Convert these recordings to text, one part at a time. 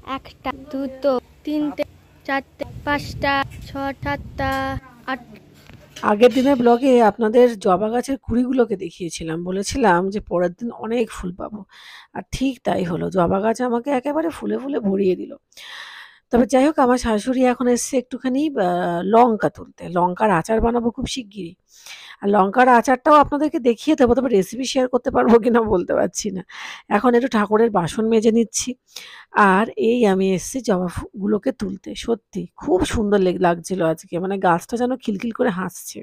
একটা, দুটো, তিনটে, চারটে, পাঁচটা, সাতটা, আট। আগের দিনের ব্লগে আপনাদের জবা গাছের কুড়িগুলোকে দেখিয়েছিলাম, বলেছিলাম যে পরের দিন অনেক ফুল পাবো। আর ঠিক তাই হলো, জবা গাছ আমাকে একেবারে ফুলে ফুলে ভরিয়ে দিল। তবে যাই হোক, আমার শাশুড়ি এখন এসছে একটুখানি লঙ্কা তুলতে। লঙ্কার আচার বানাবো খুব শিগগিরই। আর লঙ্কার আচারটাও আপনাদেরকে দেখিয়ে দেবো, তবে রেসিপি শেয়ার করতে পারবো কিনা বলতে পারছি না। এখন একটু ঠাকুরের বাসন মেজে নিচ্ছি। আর এই আমি এসছি জবা ফুলগুলোকে তুলতে। সত্যি খুব সুন্দর লাগছিল আজকে, মানে গাছটা যেন খিলখিল করে হাসছে।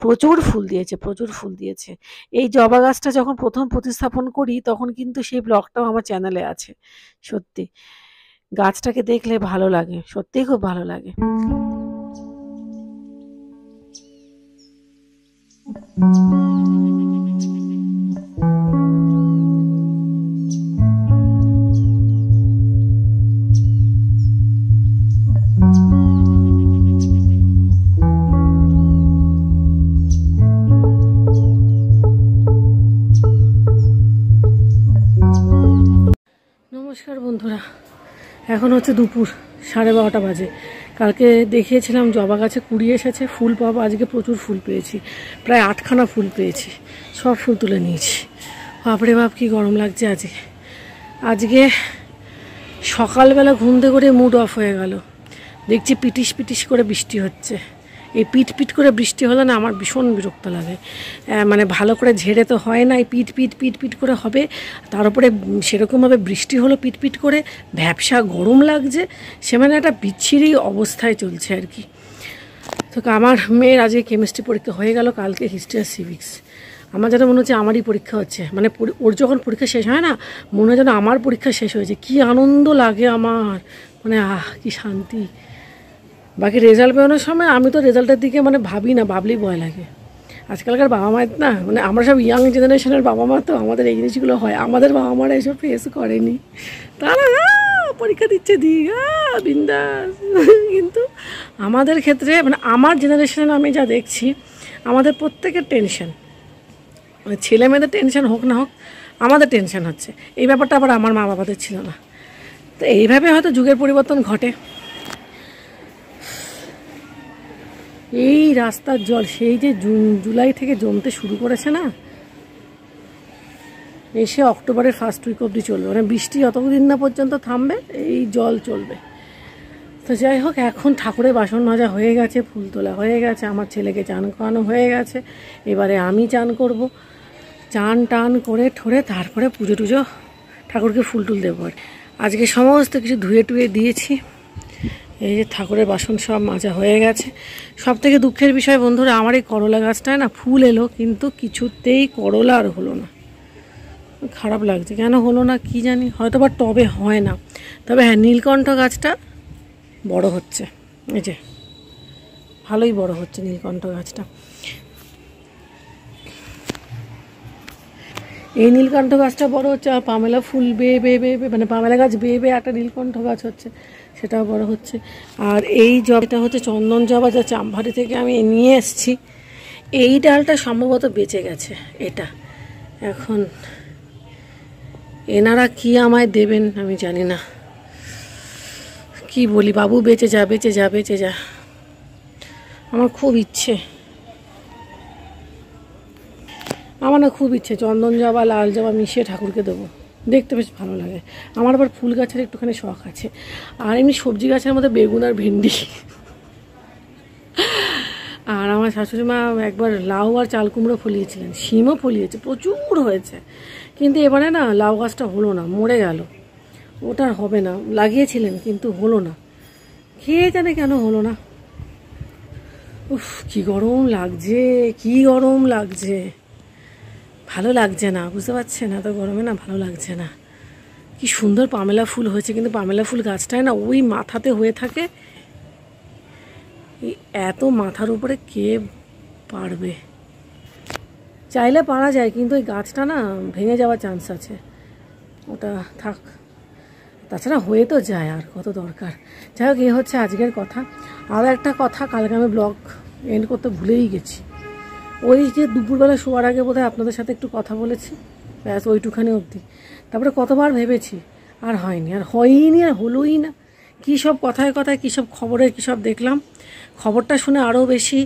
প্রচুর ফুল দিয়েছে, প্রচুর ফুল দিয়েছে। এই জবা গাছটা যখন প্রথম প্রতিস্থাপন করি তখন কিন্তু সেই ব্লগটাও আমার চ্যানেলে আছে। সত্যি গাছটাকে দেখলে ভালো লাগে, সত্যিই খুব ভালো লাগে। নমস্কার বন্ধুরা, এখন হচ্ছে দুপুর 12:30 বাজে। কালকে দেখিয়েছিলাম জবা গাছে কুড়ি এসেছে, ফুল পাবো। আজকে প্রচুর ফুল পেয়েছি, প্রায় 8খানা ফুল পেয়েছি। সব ফুল তুলে নিয়েছি। বাপরে বাপ কি গরম লাগছে আজকে। আজকে সকালবেলা ঘুম থেকে করে মুড অফ হয়ে গেল, দেখছি পিটিশ পিটিশ করে বৃষ্টি হচ্ছে। এই পিট পিট করে বৃষ্টি হলে না আমার ভীষণ বিরক্ত লাগে। মানে ভালো করে ঝেড়ে তো হয় না, এই পিট পিট পিট পিট করে হবে। তার উপরে সেরকমভাবে বৃষ্টি হলো পিট পিট করে, ভ্যাপসা গরম লাগছে। সে মানে একটা বিচ্ছিরি অবস্থায় চলছে আর কি। তো আমার মেয়ের আজকে কেমিস্ট্রি পরীক্ষা হয়ে গেল, কালকে হিস্ট্রি আর সিভিক্স। আমার যেন মনে হচ্ছে আমারই পরীক্ষা হচ্ছে, মানে ওর যখন পরীক্ষা শেষ হয় না মনে হয় যেন আমার পরীক্ষা শেষ হয়েছে। কি আনন্দ লাগে আমার, মানে কি শান্তি। বাকি রেজাল্ট বেরোনোর সময় আমি তো রেজাল্টের দিকে মানে ভাবি না, ভাবলেই ভয় লাগে। আজকালকার বাবা মায়ের না, মানে আমরা সব ইয়াং জেনারেশনের বাবা মা, তো আমাদের এই জিনিসগুলো হয়। আমাদের বাবা মারা এসব ফেস করেনি, তারা পরীক্ষা দিচ্ছে বিন্দাস। কিন্তু আমাদের ক্ষেত্রে, মানে আমার জেনারেশন আমি যা দেখছি, আমাদের প্রত্যেকের টেনশন। মানে ছেলে মেয়েদের টেনশন হোক না হোক, আমাদের টেনশন হচ্ছে। এই ব্যাপারটা আবার আমার মা বাবাদের ছিল না। তো এইভাবে হয়তো যুগের পরিবর্তন ঘটে। এই রাস্তার জল সেই যে জুলাই থেকে জমতে শুরু করেছে না, এসে অক্টোবরের ফার্স্ট উইক অবধি চলবে। মানে বৃষ্টি যতদিন না পর্যন্ত থামবে এই জল চলবে। তো যাই হোক, এখন ঠাকুরের বাসন মাজা হয়ে গেছে, ফুল তোলা হয়ে গেছে, আমার ছেলেকে চান করানো হয়ে গেছে। এবারে আমি চান করব। চান টান করে ঠোরে তারপরে পুজো টুজো, ঠাকুরকে ফুল টুল দেবো। আজকে সমস্ত কিছু ধুয়ে টুয়ে দিয়েছি। এই যে ঠাকুরের বাসন সব মাজা হয়ে গেছে। সব থেকে দুঃখের বিষয় বন্ধুরা, আমার এই করলা গাছটায় না ফুল এলো, কিন্তু কিছুতেই করলা আর হলো না। খারাপ লাগছে, কেন হলো না কি জানি, হয়তো বা টবে হয় না। তবে হ্যাঁ, নীলকণ্ঠ গাছটা বড় হচ্ছে, এই যে ভালোই বড় হচ্ছে নীলকণ্ঠ গাছটা। এই নীলকণ্ঠ গাছটা বড় হচ্ছে, আর পামেলা ফুল বেয়ে বেয়ে বেয়ে, মানে পামেলা গাছ বেয়ে বেয়ে একটা নীলকণ্ঠ গাছ হচ্ছে, সেটাও বড় হচ্ছে। আর এই জবাটা হচ্ছে চন্দন জবা, যা চাম্ভারি থেকে আমি নিয়ে এসেছি। এই ডালটা সম্ভবত বেঁচে গেছে এটা। এখন এনারা কি আমায় দেবেন আমি জানি না। কি বলি, বাবু বেঁচে যা, বেঁচে যা, বেঁচে যা। আমার খুব ইচ্ছে, আমার না খুব ইচ্ছে চন্দন জবা লাল জবা মিশিয়ে ঠাকুরকে দেবো, দেখতে বেশ ভালো লাগে। আমার আবার ফুল গাছের একটুখানি শখ আছে। আর এমনি সবজি গাছের মধ্যে বেগুন আর ভেন্ডি। আর আমার শাশুড়ি মা একবার লাউ আর চাল কুমড়ো ফলিয়েছিলেন, শিমও ফলিয়েছে, প্রচুর হয়েছে। কিন্তু এবারে না লাউ গাছটা হলো না, মরে গেল। ওটা হবে না, লাগিয়েছিলেন কিন্তু হলো না, খেয়ে জানে কেন হলো না। উফ কি গরম লাগছে, কি গরম লাগছে, ভালো লাগছে না, বুঝতে পারছেন? এত গরমে না ভালো লাগছে না। কি সুন্দর পামেলা ফুল হয়েছে, কিন্তু পামেলা ফুল গাছটায় না ওই মাথাতে হয়ে থাকে। এই এত মাথার উপরে কে পারবে? চাইলে পারা যায়, কিন্তু ওই গাছটা না ভেঙে যাওয়ার চান্স আছে, ওটা থাক। তাছাড়া হয়ে তো যায়, আর কত দরকার। যাই হোক, এই হচ্ছে আজকের কথা। আরও একটা কথা, কালকে আমি ব্লগ এন্ড করতে ভুলেই গেছি। ওই যে দুপুরবেলা শোয়ার আগে বোধহয় আপনাদের সাথে একটু কথা বলেছি, ব্যাস ওইটুখানি অবধি। তারপরে কতবার ভেবেছি আর হয়নি, আর হয়ইনি, আর হলোই না। কী সব কথায় কথায় কী সব খবরের কী সব দেখলাম, খবরটা শুনে আরও বেশি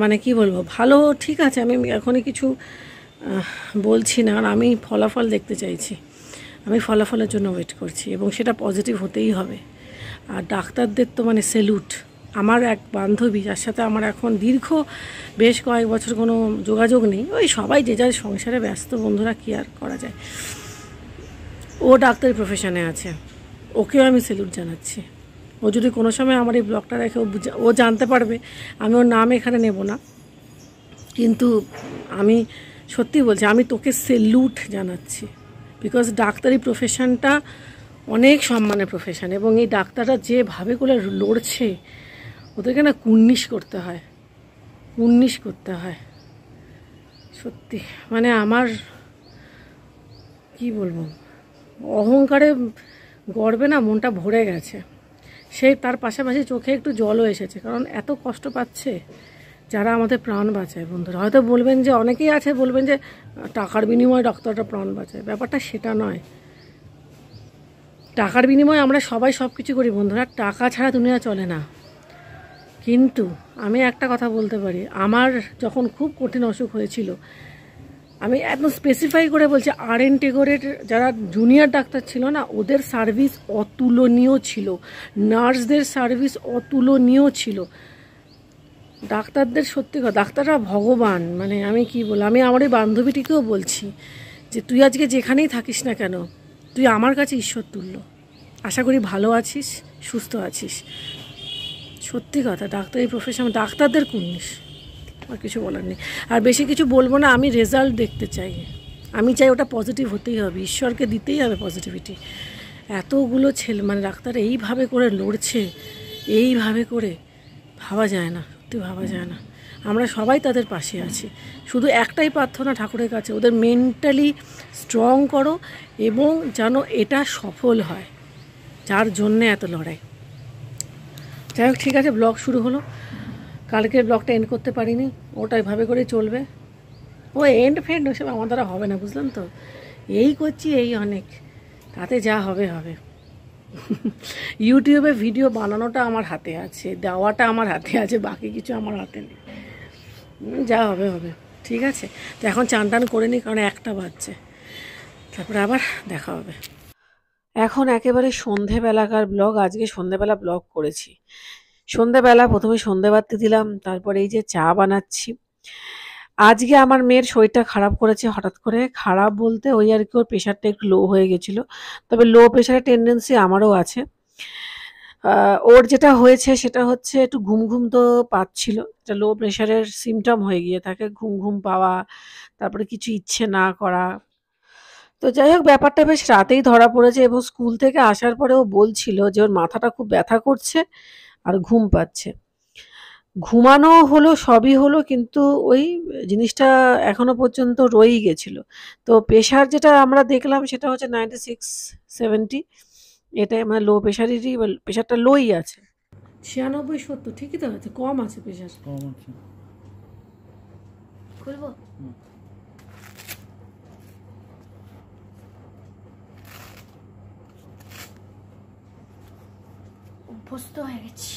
মানে কি বলবো, ভালো ঠিক আছে, আমি এখনই কিছু বলছি না, আর আমি ফলাফল দেখতে চাইছি, আমি ফলাফলের জন্য ওয়েট করছি, এবং সেটা পজিটিভ হতেই হবে। আর ডাক্তারদের তো মানে স্যালুট। আমার এক বান্ধবী, যার সাথে আমার এখন দীর্ঘ বেশ কয়েক বছর কোনো যোগাযোগ নেই, ওই সবাই যে যার সংসারে ব্যস্ত, বন্ধুরা কী আর করা যায়, ও ডাক্তারি প্রফেশনে আছে, ওকেও আমি স্যালুট জানাচ্ছি। ও যদি কোনো সময় আমার এই ব্লগটা রেখে ও জানতে পারবে, আমি ওর নাম এখানে নেব না, কিন্তু আমি সত্যি বলছি, আমি তোকে স্যালুট জানাচ্ছি। বিকজ ডাক্তারি প্রফেশনটা অনেক সম্মানের প্রফেশন, এবং এই ডাক্তাররা যেভাবে করে লড়ছে, ওদেরকে না কুর্নিশ করতে হয়, কুর্নিশ করতে হয় সত্যি। মানে আমার কি বলবো, অহংকারে গর্বে না মনটা ভরে গেছে। সেই তার পাশাপাশি চোখে একটু জলও এসেছে, কারণ এত কষ্ট পাচ্ছে যারা আমাদের প্রাণ বাঁচায়। বন্ধুরা হয়তো বলবেন যে, অনেকেই আছে বলবেন যে টাকার বিনিময়ে ডাক্তারটা প্রাণ বাঁচায়, ব্যাপারটা সেটা নয়। টাকার বিনিময়ে আমরা সবাই সব কিছু করি বন্ধুরা, টাকা ছাড়া দুনিয়া চলে না। কিন্তু আমি একটা কথা বলতে পারি, আমার যখন খুব কঠিন অসুখ হয়েছিল, আমি একদম স্পেসিফাই করে বলছি, RN টেগোরের যারা জুনিয়র ডাক্তার ছিল না, ওদের সার্ভিস অতুলনীয় ছিল, নার্সদের সার্ভিস অতুলনীয় ছিল। ডাক্তারদের সত্যি কথা, ডাক্তাররা ভগবান। মানে আমি কি বলবো, আমি আমার এই বান্ধবীটিকেও বলছি যে তুই আজকে যেখানেই থাকিস না কেন, তুই আমার কাছে ঈশ্বর তুল্য। আশা করি ভালো আছিস, সুস্থ আছিস। সত্যি কথা, ডাক্তারি প্রফেশন, ডাক্তারদের কুর্নিশ, আর কিছু বলার নেই। আর বেশি কিছু বলবো না, আমি রেজাল্ট দেখতে চাই, আমি চাই ওটা পজিটিভ হতেই হবে, ঈশ্বরকে দিতেই হবে পজিটিভিটি। এতগুলো ছেলে মানে ডাক্তার এইভাবে করে লড়ছে, এইভাবে করে ভাবা যায় না, সত্যি ভাবা যায় না। আমরা সবাই তাদের পাশে আছি, শুধু একটাই প্রার্থনা ঠাকুরের কাছে, ওদের মেন্টালি স্ট্রং করো, এবং যেন এটা সফল হয়, যার জন্যে এত লড়াই। যাই হোক, ঠিক আছে, ব্লগ শুরু হলো। কালকে ব্লগটা এন্ড করতে পারিনি, ওটা এভাবে করেই চলবে। ও এন্ড ফ্রেন্ড ওসব আমার দ্বারা হবে না, বুঝলেন তো। এই করছি, এই অনেক, তাতে যা হবে হবে। ইউটিউবে ভিডিও বানানোটা আমার হাতে আছে, দেওয়াটা আমার হাতে আছে, বাকি কিছু আমার হাতে নেই। যা হবে হবে, ঠিক আছে। তো এখন চান টান করে নিই, কারণ 1টা বাজছে, তারপরে আবার দেখা হবে। এখন একেবারে সন্ধেবেলাকার ব্লগ, আজকে সন্ধেবেলা ব্লগ করেছি। সন্ধেবেলা প্রথমে সন্ধেবাতি দিলাম, তারপরে এই যে চা বানাচ্ছি। আজকে আমার মেয়ের শরীরটা খারাপ করেছে হঠাৎ করে, খারাপ বলতে ওই আর কি, ওর প্রেশারটা একটু লো হয়ে গেছিলো। তবে লো প্রেশারের টেন্ডেন্সি আমারও আছে। ওর যেটা হয়েছে সেটা হচ্ছে একটু ঘুম ঘুম তো পাচ্ছিল, এটা লো প্রেশারের সিমটম হয়ে গিয়ে থাকে, ঘুম ঘুম পাওয়া, তারপরে কিছু ইচ্ছে না করা। তো যাই হোক, ব্যাপারটা বেশ রাতেই ধরা পড়েছে, এবং স্কুল থেকে আসার পরে ও বলছিল যে ওর মাথাটা খুব ব্যথা করছে আর ঘুম পাচ্ছে। ঘুমানো হলো, সবই হলো, কিন্তু ওই জিনিসটা এখনো পর্যন্ত রয়েই গেছিল। তো প্রেশার যেটা আমরা দেখলাম সেটা হচ্ছে 96-70, এটা মানে লো প্রেশারেরই, প্রেশারটা লোই আছে। 96-70 ঠিকই তো আছে, কম আছে প্রেশার, কম আছে। খুলবো? অভ্যস্ত হয়ে গেছি।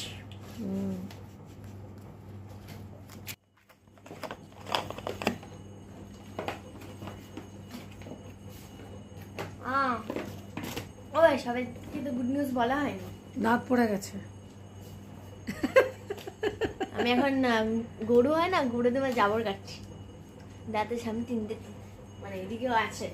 ওই সবাই কিন্তু গুড নিউজ বলা হয়নি, দাঁত পড়ে গেছে। আমি এখন গরু হয় না, গরু দেওয়া জাবর কাটছি, দাঁতের সামনে 3টে, মানে এদিকেও আছে।